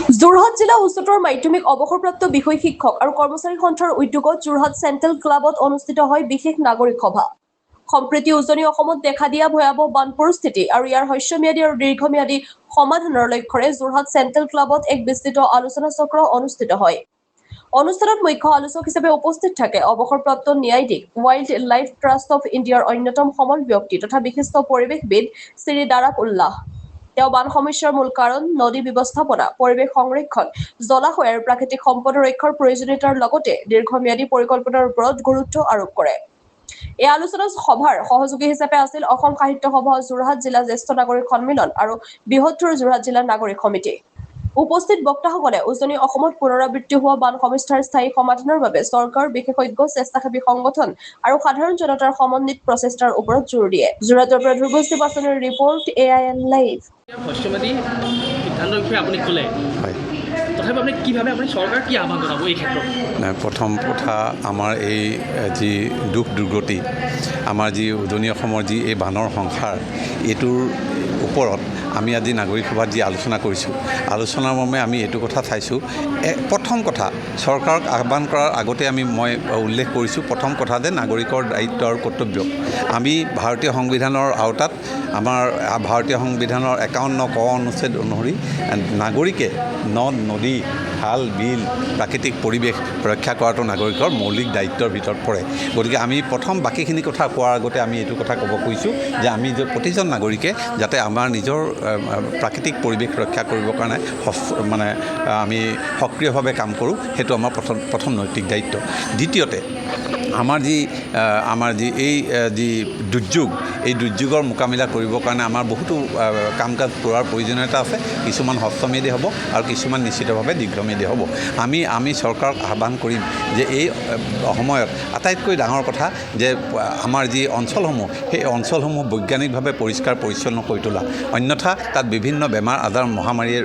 যোৰহাট জিলা উচ্চতৰ মাধ্যমিক অৱসৰপ্ৰাপ্ত বিষয় শিক্ষক আৰু কৰ্মচাৰী সন্থাৰ উদ্যোগত যোৰহাট চেণ্ট্ৰেল ক্লাবত অনুষ্ঠিত হয় বিশেষ নাগৰিক সভা। সম্প্ৰতি উজনি অসমত দেখা দিয়া ভয়াৱহ বান পৰিস্থিতি আৰু ইয়াৰ হ্ৰস্বম্যাদী আৰু দীৰ্ঘম্যাদী সমাধানৰ লক্ষ্যৰে যোৰহাট চেণ্ট্ৰেল ক্লাবত এক বিস্তৃত আলোচনা চক্ৰ অনুষ্ঠিত হয়। অনুষ্ঠানত মুখ্য আলোচক হিচাপে উপস্থিত থাকে অৱসৰপ্ৰাপ্ত ন্যায়াধীশ ৱাইল্ড লাইফ ট্ৰাষ্ট অৱ ইণ্ডিয়াৰ অন্যতম সমল ব্যক্তি তথা বিশিষ্ট পৰিৱেশবিদ শ্ৰী দাৰাক উল্লাহ। তেওঁ বান সমস্যাৰ মূল কাৰণ নদী ব্যৱস্থাপনা, পৰিৱেশ সংৰক্ষণ, জলাশয় আৰু প্ৰাকৃতিক সম্পদ ৰক্ষাৰ প্ৰয়োজনীয়তাৰ লগতে দীৰ্ঘম্যাদী পৰিকল্পনাৰ ওপৰত গুৰুত্ব আৰোপ কৰে। এই আলোচনা সভাৰ সহযোগী হিচাপে আছিল অসম সাহিত্য সভা যোৰহাট জিলা জ্যেষ্ঠ নাগৰিক সন্মিলন আৰু বৃহত্তৰ যোৰহাট জিলা নাগৰিক সমিতি। উপস্থিত বক্তাসকলে উজনি অসমত পুনৰাবৃত্তি হোৱা বান সমস্যাৰ স্থায়ী সমাধানৰ বাবে চৰকাৰ, বিশেষজ্ঞ, স্বেচ্ছাসেৱী সংগঠন আৰু সাধাৰণ জনতাৰ সমন্বিত প্ৰচেষ্টাৰ ওপৰত জোৰ দিয়ে। যোৰহাটৰ পৰা ধ্ৰুৱশ্ৰী বাছনিৰ ৰিপৰ্ট AIN লাইভ। হ্ৰস্বম্যাদী সিদ্ধান্তৰ বিষয়ে আপুনি ক'লে, হয়। তথাপি আপুনি কিভাৱে আপুনি চৰকাৰ কি আহ্বান জনাব এই ক্ষেত্ৰত? প্ৰথম কথা, আমাৰ এই যি দুখ দুৰ্গতি, আমাৰ যি উজনি অসমৰ যি এই বানৰ সংসাৰ, এইটোৰ ওপৰত আমি আজি নাগৰিক সভাত যি আলোচনা কৰিছোঁ, আলোচনাৰ মৰ্মে আমি এইটো কথা চাইছোঁ। প্ৰথম কথা, চৰকাৰক আহ্বান কৰাৰ আগতে মই উল্লেখ কৰিছোঁ, প্ৰথম কথা যে নাগৰিকৰ দায়িত্ব আৰু কৰ্তব্য। আমি ভাৰতীয় সংবিধানৰ আওতাত আমাৰ ভাৰতীয় সংবিধানৰ 51 ক অনুচ্ছেদ অনুসৰি নাগৰিকে নদ নদী, খাল বিল, প্ৰাকৃতিক পৰিৱেশ ৰক্ষা কৰাটো নাগৰিকৰ মৌলিক দায়িত্বৰ ভিতৰত পৰে। গতিকে আমি প্ৰথম বাকীখিনি কথা কোৱাৰ আগতে আমি এইটো কথা ক'ব খুজিছোঁ যে আমি প্ৰতিজন নাগৰিকে যাতে আমাৰ নিজৰ প্ৰাকৃতিক পৰিৱেশ ৰক্ষা কৰিবৰ কাৰণে আমি সক্ৰিয়ভাৱে কাম কৰোঁ, সেইটো আমাৰ প্ৰথম নৈতিক দায়িত্ব। দ্বিতীয়তে, আমাৰ যি এই যি দুৰ্যোগ, এই দুৰ্যোগৰ মোকাবিলা কৰিবৰ কাৰণে আমাৰ বহুতো কাম কাজ কৰাৰ প্ৰয়োজনীয়তা আছে। কিছুমান হ্ৰস্বম্যাদী হ'ব আৰু কিছুমান নিশ্চিতভাৱে দীৰ্ঘম্যাদী হ'ব। আমি চৰকাৰক আহ্বান কৰিম যে এই সময়ত আটাইতকৈ ডাঙৰ কথা যে আমাৰ যি অঞ্চলসমূহ, সেই অঞ্চলসমূহ বৈজ্ঞানিকভাৱে পৰিষ্কাৰ পৰিচ্ছন্ন কৰি তোলা, অন্যথা তাত বিভিন্ন বেমাৰ আজাৰ মহামাৰীয়ে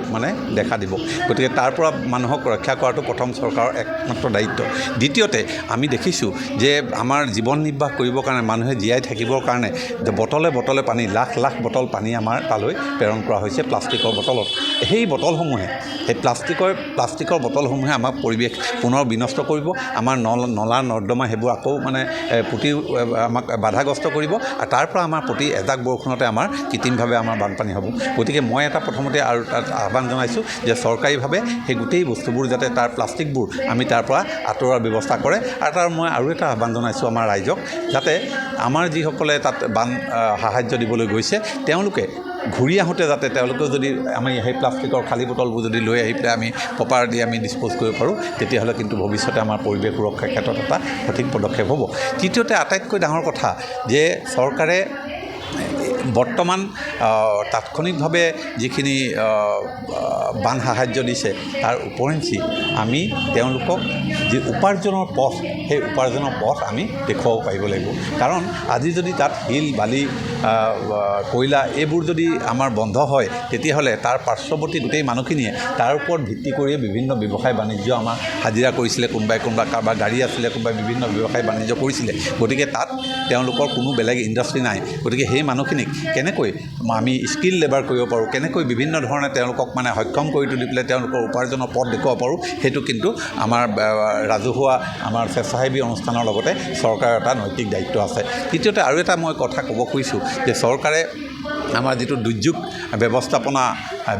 দেখা দিব। গতিকে তাৰ পৰা মানুহক ৰক্ষা কৰাটো প্ৰথম চৰকাৰৰ একমাত্ৰ দায়িত্ব। দ্বিতীয়তে, আমি দেখিছোঁ যে আমাৰ জীৱন নিৰ্বাহ কৰিবৰ কাৰণে, মানুহে জীয়াই থাকিবৰ কাৰণে বটলে বটলে পানী, লাখ লাখ বটল পানী আমাৰ তালৈ প্ৰেৰণ কৰা হৈছে প্লাষ্টিকৰ বটলত। সেই বটলসমূহে, সেই প্লাষ্টিকৰ বটলসমূহে আমাক পৰিৱেশ পুনৰ বিনষ্ট কৰিব, আমাৰ নলা নৰ্দমা সেইবোৰ আকৌ আমাক বাধাগ্ৰস্ত কৰিব, আৰু তাৰ পৰা আমাৰ প্ৰতি এজাক বৰষুণতে আমাৰ কৃত্ৰিমভাৱে আমাৰ বানপানী হ'ব। গতিকে মই প্ৰথমতে আৰু তাত আহ্বান জনাইছোঁ যে চৰকাৰীভাৱে সেই গোটেই বস্তুবোৰ যাতে তাৰ প্লাষ্টিকবোৰ আমি তাৰ পৰা আঁতৰোৱাৰ ব্যৱস্থা কৰে। আৰু মই আৰু এটা আহ্বান জনাইছোঁ আমাৰ ৰাইজক, যাতে আমাৰ যিসকলে তাত বান সাহাৰ্য দিবলৈ গৈছে, তেওঁলোকে ঘূৰি আহোঁতে যাতে তেওঁলোকেও যদি আমি সেই প্লাষ্টিকৰ খালী বটলবোৰ যদি লৈ আহি পেলাই আমি প্ৰপাৰলি আমি ডিছপ'জ কৰিব পাৰোঁ, তেতিয়াহ'লে কিন্তু ভৱিষ্যতে আমাৰ পৰিৱেশ সুৰক্ষাৰ ক্ষেত্ৰত এটা সঠিক পদক্ষেপ হ'ব। তৃতীয়তে, আটাইতকৈ ডাঙৰ কথা যে চৰকাৰে বৰ্তমান তাৎক্ষণিকভাৱে যিখিনি বান সাহাৰ্য দিছে, তাৰ উপৰিঞ্চি আমি তেওঁলোকক যি উপাৰ্জনৰ পথ, সেই উপাৰ্জনৰ পথ আমি দেখুৱাব পাৰিব লাগিব। কাৰণ আজি যদি তাত শিল, বালি, কয়লা এইবোৰ যদি আমাৰ বন্ধ হয়, তেতিয়াহ'লে তাৰ পাৰ্শ্বৱৰ্তী গোটেই মানুহখিনিয়ে তাৰ ওপৰত ভিত্তি কৰিয়ে বিভিন্ন ব্যৱসায় বাণিজ্য আমাৰ হাজিৰা কৰিছিলে, কোনোবাই কাৰোবাৰ গাড়ী আছিলে, কোনোবাই বিভিন্ন ব্যৱসায় বাণিজ্য কৰিছিলে। গতিকে তাত তেওঁলোকৰ কোনো বেলেগ ইণ্ডাষ্ট্ৰি নাই। গতিকে সেই মানুহখিনিক কেনেকৈ আমি স্কিল লেবাৰ কৰিব পাৰোঁ, কেনেকৈ বিভিন্ন ধৰণে তেওঁলোকক সক্ষম কৰি তুলি পেলাই তেওঁলোকৰ উপাৰ্জনৰ পথ দেখুৱাব পাৰোঁ, সেইটো কিন্তু আমাৰ ৰাজহুৱা আমাৰ স্বেচ্ছাসেৱী অনুষ্ঠানৰ লগতে চৰকাৰৰ এটা নৈতিক দায়িত্ব আছে। তৃতীয়তে আৰু এটা মই কথা ক'ব খুজিছোঁ যে চৰকাৰে আমাৰ যিটো দুৰ্যোগ ব্যৱস্থাপনা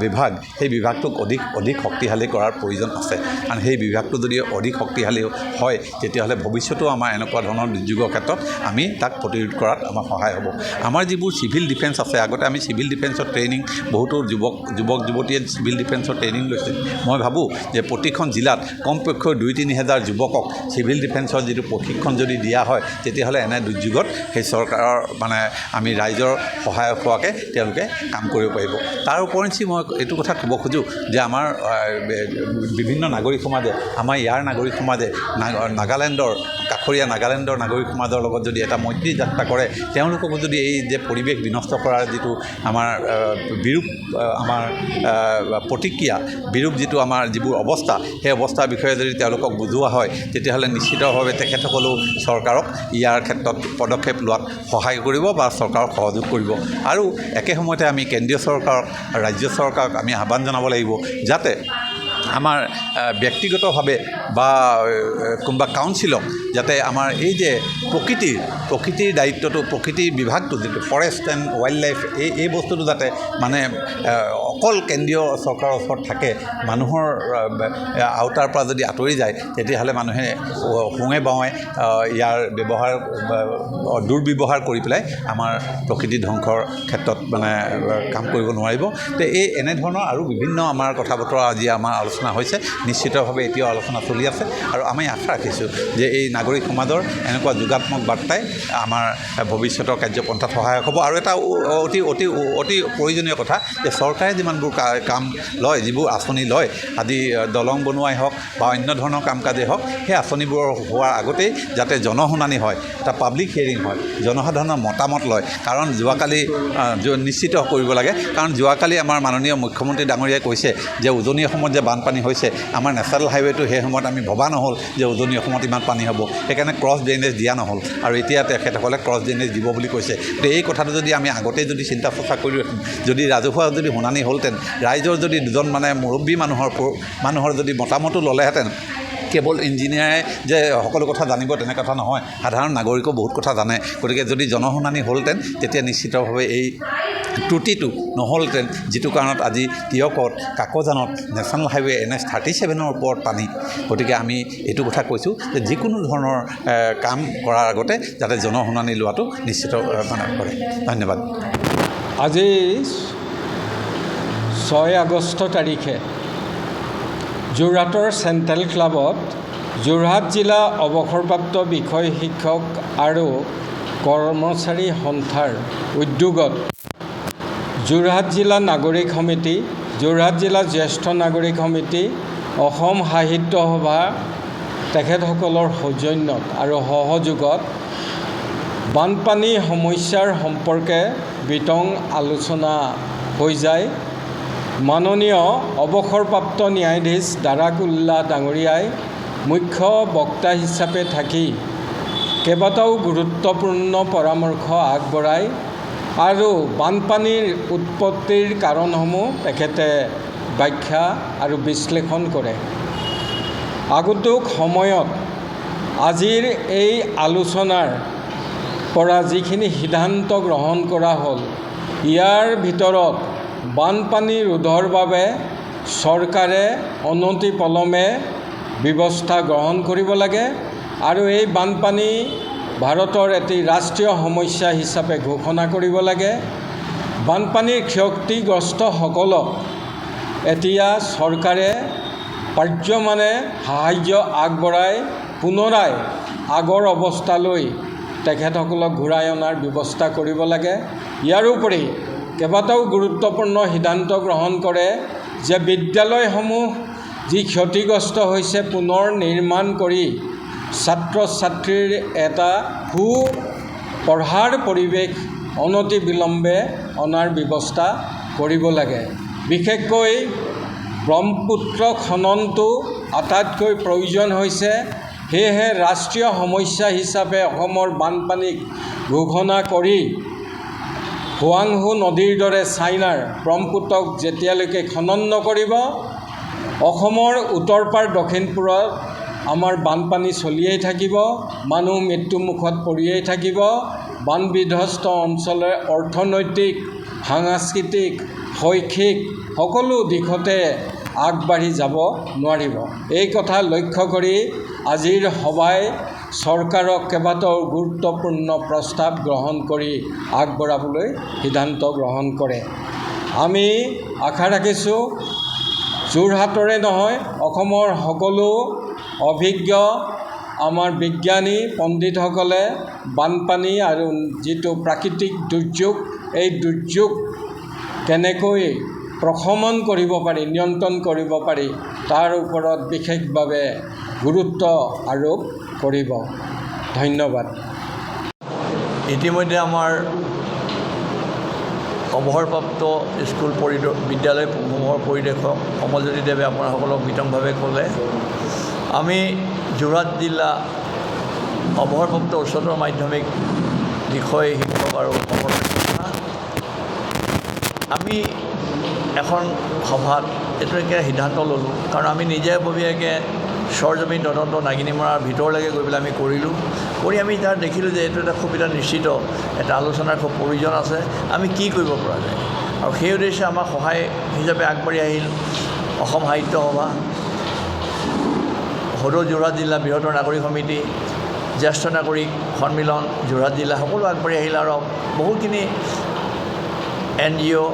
বিভাগ, সেই বিভাগটোক অধিক শক্তিশালী কৰাৰ প্ৰয়োজন আছে। কাৰণ সেই বিভাগটো যদি অধিক শক্তিশালী হয়, তেতিয়াহ'লে ভৱিষ্যতেও আমাৰ এনেকুৱা ধৰণৰ দুৰ্যোগৰ ক্ষেত্ৰত আমি তাক প্ৰতিৰোধ কৰাত আমাৰ সহায় হ'ব। আমাৰ যিবোৰ চিভিল ডিফেন্স আছে, আগতে আমি চিভিল ডিফেন্সৰ ট্ৰেইনিং বহুতো যুৱক যুৱতীয়ে চিভিল ডিফেন্সৰ ট্ৰেইনিং লৈছিল। মই ভাবোঁ যে প্ৰতিখন জিলাত কমপক্ষে 2-3 হাজাৰ যুৱকক চিভিল ডিফেন্সৰ যিটো প্ৰশিক্ষণ যদি দিয়া হয়, তেতিয়াহ'লে এনে দুৰ্যোগত সেই চৰকাৰৰ আমি ৰাইজৰ সহায়ক হোৱাকৈ তেওঁলোকে কাম কৰিব পাৰিব। তাৰ উপৰিঞ্চি মই এইটো কথা ক'ব খোজোঁ যে আমাৰ বিভিন্ন নাগৰিক সমাজে, আমাৰ ইয়াৰ নাগৰিক সমাজে নাগালেণ্ডৰ কাষৰীয়া নাগালেণ্ডৰ নাগৰিক সমাজৰ লগত যদি এটা মৈত্ৰী যাত্ৰা কৰে, তেওঁলোককো যদি এই যে পৰিৱেশ বিনষ্ট কৰাৰ যিটো আমাৰ বিৰূপ আমাৰ প্ৰতিক্ৰিয়া, বিৰূপ যিটো আমাৰ যিবোৰ অৱস্থা, সেই অৱস্থাৰ বিষয়ে যদি তেওঁলোকক বুজোৱা হয়, তেতিয়াহ'লে নিশ্চিতভাৱে তেখেতসকলেও চৰকাৰক ইয়াৰ ক্ষেত্ৰত পদক্ষেপ লোৱাত সহায় কৰিব বা চৰকাৰক সহযোগ কৰিব। আৰু একে সময়তে আমি কেন্দ্ৰীয় চৰকাৰক, ৰাজ্য চৰকাৰক আমি আহ্বান জনাব লাগিব যাতে আমাৰ ব্যক্তিগতভাৱে বা কোনোবা কাউন্সিলক যাতে আমাৰ এই যে প্ৰকৃতিৰ দায়িত্বটো, প্ৰকৃতিৰ বিভাগটো যিটো ফৰেষ্ট এণ্ড ৱাইল্ড লাইফ, এই বস্তুটো যাতে মানে অকল কেন্দ্ৰীয় চৰকাৰৰ ওচৰত থাকে, মানুহৰ আওতাৰ পৰা যদি আঁতৰি যায় তেতিয়াহ'লে মানুহে সোঙে বাৱে ইয়াৰ দুৰ্ব্যৱহাৰ কৰি পেলাই আমাৰ প্ৰকৃতি ধ্বংসৰ ক্ষেত্ৰত মানে কাম কৰিব নোৱাৰিব। তো এনেধৰণৰ আৰু বিভিন্ন আমাৰ কথা বতৰা আজি আমাৰ আলোচনা হৈছে, নিশ্চিতভাৱে এতিয়াও আলোচনা চলি আছে আৰু আমি আশা ৰাখিছোঁ যে এই নাগৰিক সমাজৰ এনেকুৱা যোগাত্মক বাৰ্তাই আমাৰ ভৱিষ্যতৰ কাৰ্যপন্থাত সহায়ক হ'ব। আৰু এটা অতি প্ৰয়োজনীয় কথা যে চৰকাৰে যিমানবোৰ কাম লয়, যিবোৰ আঁচনি লয়, আদি দলং বনোৱাই হওক বা অন্য ধৰণৰ কাম কাজেই হওক, সেই আঁচনিবোৰ হোৱাৰ আগতেই যাতে জনশুনানি হয়, এটা পাব্লিক হিয়াৰিং হয়, জনসাধাৰণৰ মতামত লয়। কাৰণ যোৱাকালি নিশ্চিত কৰিব লাগে, কাৰণ যোৱাকালি আমাৰ মাননীয় মুখ্যমন্ত্ৰী ডাঙৰীয়াই কৈছে যে উজনি অসমত যে বানপানী হৈছে, আমাৰ নেশ্যনেল হাইৱেটো সেই সময়ত আমি ভবা নহ'ল যে উজনি অসমত ইমান পানী হ'ব, সেইকাৰণে ক্ৰছ ড্ৰেইনেজ দিয়া নহ'ল, আৰু এতিয়া তেখেতসকলে ক্ৰছ ড্ৰেইনেজ দিব বুলি কৈছে। তো এই কথাটো যদি আমি আগতেই যদি চিন্তা চৰ্চা কৰি যদি ৰাজহুৱা যদি শুনানি হ'লহেঁতেন, ৰাইজৰ যদি দুজন মানে মুৰব্বী মানুহৰ যদি মতামতো ল'লেহেঁতেন, কেৱল ইঞ্জিনিয়াৰে যে সকলো কথা জানিব তেনে কথা নহয়, সাধাৰণ নাগৰিকেও বহুত কথা জানে। গতিকে যদি জনশুনানি হ'লহেঁতেন তেতিয়া নিশ্চিতভাৱে এই ত্ৰুটিটো নহ'লহেঁতেন, যিটো কাৰণত আজি তিয়কত, কাকজানত নেশ্যনেল হাইৱে NH 37ৰ ওপৰত পানী। গতিকে আমি এইটো কথা কৈছোঁ যে যিকোনো ধৰণৰ কাম কৰাৰ আগতে যাতে জনশুনানি লোৱাটো নিশ্চিত মানে কৰে। ধন্যবাদ। আজি 6 আগষ্ট তাৰিখে যোৰহাটৰ চেণ্ট্ৰেল ক্লাবত যোৰহাট জিলা অৱসৰপ্ৰাপ্ত বিষয় শিক্ষক আৰু কৰ্মচাৰী সন্থাৰ উদ্যোগত যোৰহাট জিলা নাগৰিক সমিতি, যোৰহাট জিলা জ্যেষ্ঠ নাগৰিক সমিতি, অসম সাহিত্য সভা তেখেতসকলৰ সৌজন্যত আৰু সহযোগত বানপানী সমস্যাৰ সম্পৰ্কে বিতং আলোচনা হৈ যায়। মাননীয় অৱসৰপ্ৰাপ্ত ন্যায়াধীশ দাৰাকুল্লা ডাঙৰীয়াই মুখ্য বক্তা হিচাপে থাকি কেইবাটাও গুৰুত্বপূৰ্ণ পৰামৰ্শ আগবঢ়ায় আৰু বানপানীৰ উৎপত্তিৰ কাৰণসমূহ তেখেতে ব্যাখ্যা আৰু বিশ্লেষণ কৰে। আগন্তুক সময়ত আজিৰ এই আলোচনাৰ পৰা যিখিনি সিদ্ধান্ত গ্ৰহণ কৰা হ'ল, ইয়াৰ ভিতৰত বানপানী ৰোধৰ বাবে চৰকাৰে অনতিপলমে ব্যৱস্থা গ্ৰহণ কৰিব লাগে আৰু এই বানপানী ভাৰতৰ এটি ৰাষ্ট্ৰীয় সমস্যা হিচাপে ঘোষণা কৰিব লাগে। বানপানীৰ ক্ষতিগ্ৰস্তসকলক এতিয়া চৰকাৰে পাৰ্যমানে সাহায্য আগবঢ়াই পুনৰাই আগৰ অৱস্থালৈ তেখেতসকলক ঘূৰাই অনাৰ ব্যৱস্থা কৰিব লাগে। ইয়াৰোপৰি কেইবাটাও গুৰুত্বপূৰ্ণ সিদ্ধান্ত গ্ৰহণ কৰে যে বিদ্যালয়সমূহ যি ক্ষতিগ্ৰস্ত হৈছে পুনৰ নিৰ্মাণ কৰি ছাত্ৰ ছাত্ৰীৰ এটা পঢ়াৰ পৰিৱেশ অনতিবিলম্বে অনাৰ ব্যৱস্থা কৰিব লাগে। বিশেষকৈ ব্ৰহ্মপুত্ৰ খননটো আটাইতকৈ প্ৰয়োজন হৈছে। সেয়েহে ৰাষ্ট্ৰীয় সমস্যা হিচাপে অসমৰ বানপানীক ঘোষণা কৰি হুৱাংহু নদীৰ দৰে চাইনাৰ ব্ৰহ্মপুত্ৰক যেতিয়ালৈকে খনন নকৰিব, অসমৰ উত্তৰ পাৰ দক্ষিণপুৰত আমাৰ বানপানী চলিয়েই থাকিব, মানুহ মৃত্যুমুখত পৰিয়েই থাকিব। বানবিধ্বস্ত অঞ্চলে অৰ্থনৈতিক, সাংস্কৃতিক, শৈক্ষিক সকলো দিশতে আগবাঢ়ি যাব নোৱাৰিব। এই কথা লক্ষ্য কৰি আজিৰ সভাই চৰকাৰক কেইবাটাও গুৰুত্বপূৰ্ণ প্ৰস্তাৱ গ্ৰহণ কৰি আগবঢ়াবলৈ সিদ্ধান্ত গ্ৰহণ কৰে। আমি আশা ৰাখিছোঁ যোৰহাটৰে নহয়, অসমৰ সকলো অভিজ্ঞ আমাৰ বিজ্ঞানী পণ্ডিতসকলে বানপানী আৰু যিটো প্ৰাকৃতিক দুৰ্যোগ, এই দুৰ্যোগ কেনেকৈ প্ৰশমন কৰিব পাৰি, নিয়ন্ত্ৰণ কৰিব পাৰি, তাৰ ওপৰত বিশেষভাৱে গুৰুত্ব আৰোপ কৰিব। ধন্যবাদ। ইতিমধ্যে আমাৰ অৱসৰপ্ৰাপ্ত স্কুল বিদ্যালয়সমূহৰ পৰিদৰ্শক কমলজ্যোতিদেৱে আপোনাসকলক বিতংভাৱে ক'লে। আমি যোৰহাট জিলা অৱসৰপ্ৰাপ্ত উচ্চতৰ মাধ্যমিক বিষয় শিক্ষক আৰু অসমৰ আমি এখন সভাত এইটো একে সিদ্ধান্ত ল'লোঁ, কাৰণ আমি নিজাববীয়াকৈ সৰজমিন তদন্ত নাগিনীমৰাৰ ভিতৰলৈকে গৈ পেলাই আমি কৰিলোঁ। কৰি আমি তাত দেখিলোঁ যে এইটো এটা খুব এটা নিশ্চিত এটা আলোচনাৰ খুব প্ৰয়োজন আছে, আমি কি কৰিব পৰা যায়। আৰু সেই উদ্দেশ্যে আমাক সহায় হিচাপে আগবাঢ়ি আহিল অসম সাহিত্য সভা, সদৌ যোৰহাট জিলা বৃহত্তৰ নাগৰিক সমিতি, জ্যেষ্ঠ নাগৰিক সন্মিলন যোৰহাট জিলা, সকলো আগবাঢ়ি আহিল আৰু বহুখিনি NGO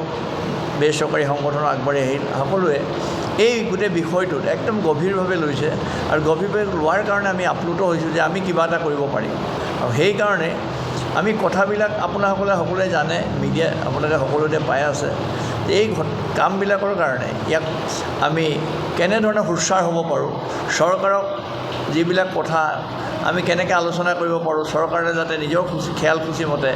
বেচৰকাৰী সংগঠন আগবাঢ়ি আহিল। সকলোৱে এই গোটেই বিষয়টোত একদম গভীৰভাৱে লৈছে আৰু গভীৰভাৱে লোৱাৰ কাৰণে আমি আপ্লুত হৈছোঁ যে আমি কিবা এটা কৰিব পাৰিম। আৰু সেইকাৰণে আমি কথাবিলাক আপোনাসকলে সকলোৱে জানে, মিডিয়া আপোনালোকে সকলোতে পাই আছে, এই কামবিলাকৰ কাৰণে ইয়াক আমি কেনেধৰণে সুচাৰু হ'ব পাৰোঁ, চৰকাৰক যিবিলাক কথা আমি কেনেকৈ আলোচনা কৰিব পাৰোঁ, চৰকাৰে যাতে নিজৰ খেয়াল খুচি মতে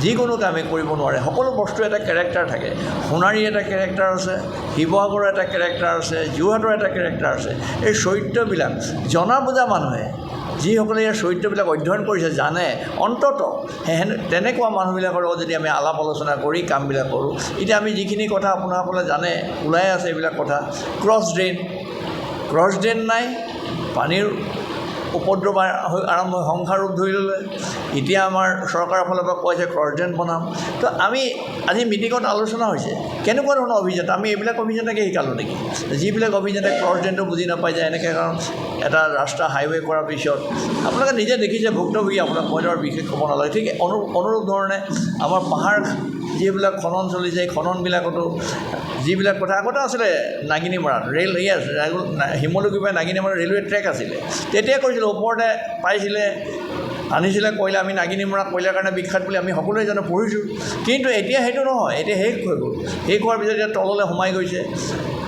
যিকোনো কামেই কৰিব নোৱাৰে। সকলো বস্তু এটা কেৰেক্টাৰ থাকে। সোণাৰীৰ এটা কেৰেক্টাৰ আছে, শিৱসাগৰৰ এটা কেৰেক্টাৰ আছে, যোৰহাটৰ এটা কেৰেক্টাৰ আছে। এই চৰিত্ৰবিলাক জনা বুজা মানুহে, যিসকলে ইয়াৰ চৰিত্ৰবিলাক অধ্যয়ন কৰিছে, জানে, অন্ততঃ তেনেকুৱা মানুহবিলাকৰ লগত যদি আমি আলাপ আলোচনা কৰি কামবিলাক কৰোঁ। এতিয়া আমি যিখিনি কথা আপোনাসকলে জানে ওলাই আছে, এইবিলাক কথা ক্ৰছ ড্ৰেইন নাই, পানীৰ উপদ্ৰৱ আৰম্ভ হৈ সংসাৰ ৰূপ ধৰি ল'লে। এতিয়া আমাৰ চৰকাৰৰ ফালৰ পৰা কৈছে ক্ৰছ ড্ৰেইন বনাম। তো আমি আজি মিটিঙত আলোচনা হৈছে কেনেকুৱা ধৰণৰ অভিযান, আমি এইবিলাক অভিযানকে শিকালোঁ নেকি? যিবিলাক অভিযানে ক্ৰছ ড্ৰেইনটো বুজি নাপাই যায়, এনেকৈ কাৰণ এটা ৰাস্তা হাইৱে কৰাৰ পিছত আপোনালোকে নিজে দেখিছে, ভুক্তভোগী, আপোনাক মই ধৰ বিশেষ ক'ব নালাগে। ঠিক অনুৰূপ ধৰণে আমাৰ পাহাৰ যিবিলাক খনন চলিছে, এই খননবিলাকতো যিবিলাক কথা আগতে আছিলে, নাগিনীমৰাত ৰেল শিমলুগুৰিৰ পৰা নাগিনীমৰাত ৰেলৱে ট্ৰেক আছিলে, তেতিয়া কৈছিলে ওপৰতে পাইছিলে, আনিছিলে কয়লা। আমি নাগিনীমৰা কয়লাৰ কাৰণে বিখ্যাত বুলি আমি সকলোৱে জানো, পঢ়িছোঁ। কিন্তু এতিয়া সেইটো নহয়, এতিয়া শেষ হৈ গ'ল। শেষ হোৱাৰ পিছত এতিয়া তললৈ সোমাই গৈছে,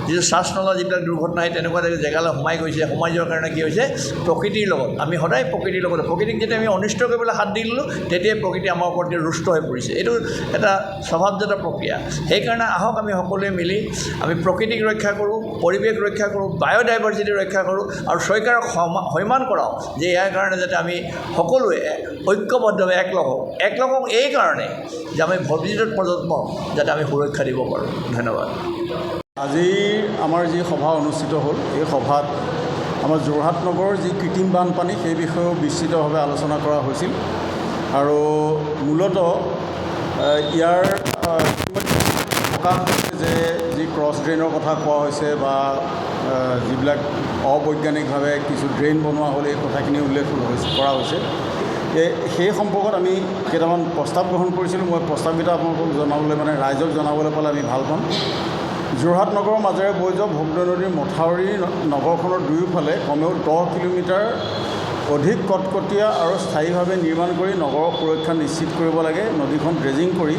যিটো শ্বাস নলা যিবিলাক দুৰ্ঘটনা হয় তেনেকুৱা জেগালৈ সোমাই গৈছে। সোমাই যোৱাৰ কাৰণে কি হৈছে, প্ৰকৃতিৰ লগত আমি সদায় প্ৰকৃতিৰ লগত, প্ৰকৃতিক যেতিয়া আমি অনিষ্ট কৰিবলৈ হাত দি দিলোঁ, তেতিয়াই প্ৰকৃতি আমাৰ ওপৰত ৰুষ্ট হৈ পৰিছে। এইটো এটা স্বভাৱজাত প্ৰক্ৰিয়া। সেইকাৰণে আহক আমি সকলোৱে মিলি আমি প্ৰকৃতিক ৰক্ষা কৰোঁ, পৰিৱেশ ৰক্ষা কৰোঁ, বায়'ডাইভাৰ্চিটি ৰক্ষা কৰোঁ আৰু চৰকাৰক সন্মান কৰাওঁ যে ইয়াৰ কাৰণে যাতে আমি সকলোৱে ঐক্যবদ্ধভাৱে একলগ হওঁ এই কাৰণে যে আমি ভৱিষ্যত প্ৰজন্মক যাতে আমি সুৰক্ষা দিব পাৰোঁ। ধন্যবাদ। আজি আমাৰ যি সভা অনুষ্ঠিত হ'ল, এই সভাত আমাৰ যোৰহাট নগৰৰ যি কৃত্ৰিম বানপানী সেই বিষয়েও বিস্তৃতভাৱে আলোচনা কৰা হৈছিল। আৰু মূলতঃ ইয়াৰ প্ৰকাশ হৈছে যে যি ক্ৰছ ড্ৰেইনৰ কথা কোৱা হৈছে বা যিবিলাক অবৈজ্ঞানিকভাৱে কিছু ড্ৰেইন বনোৱা হ'ল, এই কথাখিনি উল্লেখ কৰা হৈছে। সেই সম্পৰ্কত আমি কেইটামান প্ৰস্তাৱ গ্ৰহণ কৰিছিলোঁ। মই প্ৰস্তাৱকেইটা আপোনালোকক জনাবলৈ, ৰাইজক জনাবলৈ পালে আমি ভাল পাম। যোৰহাট নগৰৰ মাজেৰে বৈ যোৱা ভোগদৈ নদীৰ মথাউৰি নগৰখনৰ দুয়োফালে কমেও 10 কিলোমিটাৰ অধিক কটকটীয়া আৰু স্থায়ীভাৱে নিৰ্মাণ কৰি নগৰৰ সুৰক্ষা নিশ্চিত কৰিব লাগে। নদীখন ড্ৰেজিং কৰি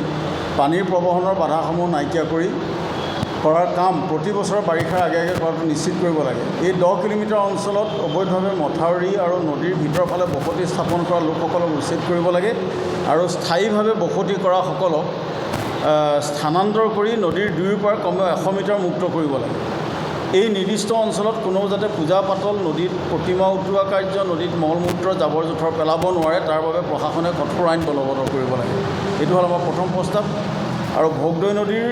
পানীৰ প্ৰৱাহনৰ বাধাসমূহ নাইকিয়া কৰাৰ কাম প্ৰতি বছৰৰ বাৰিষাৰ আগে কৰাটো নিশ্চিত কৰিব লাগে। এই 10 কিলোমিটাৰ অঞ্চলত অবৈধভাৱে মথাউৰি আৰু নদীৰ ভিতৰৰ ফালে বসতি স্থাপন কৰা লোকসকলক উচ্ছেদ কৰিব লাগে আৰু স্থায়ীভাৱে বসতি কৰাসকলক স্থানান্তৰ কৰি নদীৰ দুয়ো পাৰ কমেও 100 মিটাৰ মুক্ত কৰিব লাগে। এই নিৰ্দিষ্ট অঞ্চলত কোনেও যাতে পূজা পাতল, নদীত প্ৰতিমা উটোৱা কাৰ্য, নদীত মলমূত্ৰ জাবৰ জোঁথৰ পেলাব নোৱাৰে, তাৰ বাবে প্ৰশাসনে কঠোৰ আইন বলবৎ কৰিব লাগে। এইটো হ'ল আমাৰ প্ৰথম প্ৰস্তাৱ। আৰু ভোগদৈ নদীৰ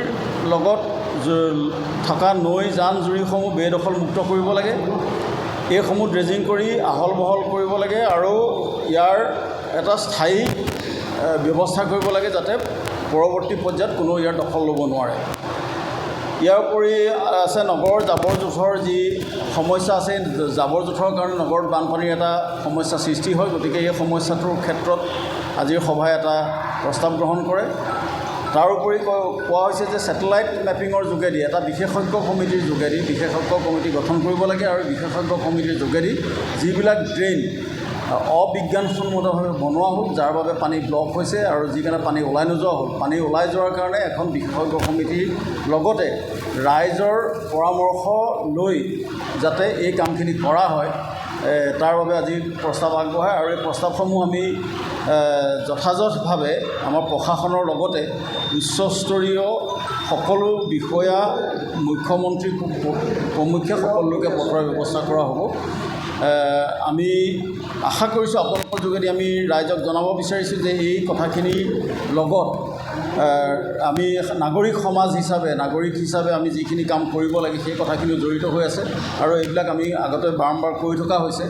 লগত থকা নৈ জান জুৰিসমূহ বেদখল মুক্ত কৰিব লাগে। এইসমূহ ড্ৰেজিং কৰি আহল বহল কৰিব লাগে আৰু ইয়াৰ এটা স্থায়ী ব্যৱস্থা কৰিব লাগে যাতে পৰৱৰ্তী পৰ্যায়ত কোনো ইয়াৰ দখল ল'ব নোৱাৰে। ইয়াৰ উপৰি আছে নগৰৰ জাবৰ জোঁথৰ যি সমস্যা আছে, জাবৰ জোঁথৰৰ কাৰণে নগৰত বানপানীৰ এটা সমস্যা সৃষ্টি হয়। গতিকে এই সমস্যাটোৰ ক্ষেত্ৰত আজিৰ সভাই এটা প্ৰস্তাৱ গ্ৰহণ কৰে। তাৰোপৰি কোৱা হৈছে যে ছেটেলাইট মেপিঙৰ যোগেদি এটা বিশেষজ্ঞ কমিটিৰ যোগেদি বিশেষজ্ঞ কমিটি গঠন কৰিব লাগে আৰু বিশেষজ্ঞ কমিটিৰ যোগেদি যিবিলাক ড্ৰেইন অবিজ্ঞানসন্মতভাৱে বনোৱা হ'ল, যাৰ বাবে পানী ব্লক হৈছে আৰু যিকাৰণে পানী ওলাই নোযোৱা হ'ল, পানী ওলাই যোৱাৰ কাৰণে এখন বিশেষজ্ঞ কমিটিৰ লগতে ৰাইজৰ পৰামৰ্শ লৈ যাতে এই কামখিনি কৰা হয়, তাৰ বাবে আজি প্ৰস্তাৱ আগবঢ়ায়। আৰু এই প্ৰস্তাৱসমূহ আমি যথাযথভাৱে আমাৰ প্ৰশাসনৰ লগতে উচ্চস্তৰীয় সকলো বিষয়া, মুখ্যমন্ত্ৰী প্ৰমুখ্যে সকলোকে পঠোৱাৰ ব্যৱস্থা কৰা হ'ব। আমি আশা কৰিছোঁ আপোনালোকৰ যোগেদি আমি ৰাইজক জনাব বিচাৰিছোঁ যে এই কথাখিনিৰ লগত আমি নাগৰিক সমাজ হিচাপে আমি যিখিনি কাম কৰিব লাগে সেই কথাখিনিও জড়িত হৈ আছে আৰু এইবিলাক আমি আগতে বাৰম্বাৰ কৰি থকা হৈছে।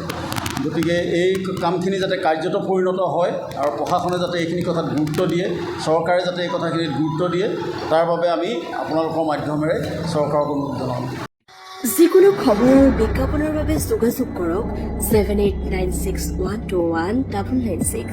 গতিকে এই কামখিনি যাতে কাৰ্যত পৰিণত হয় আৰু প্ৰশাসনে যাতে এইখিনি কথাত গুৰুত্ব দিয়ে, চৰকাৰে যাতে এই কথাখিনিত গুৰুত্ব দিয়ে, তাৰ বাবে আমি আপোনালোকৰ মাধ্যমেৰে চৰকাৰক অনুৰোধ জনাওঁ। যিকোনো খবৰ আৰু বিজ্ঞাপনৰ বাবে যোগাযোগ কৰক 7896121996।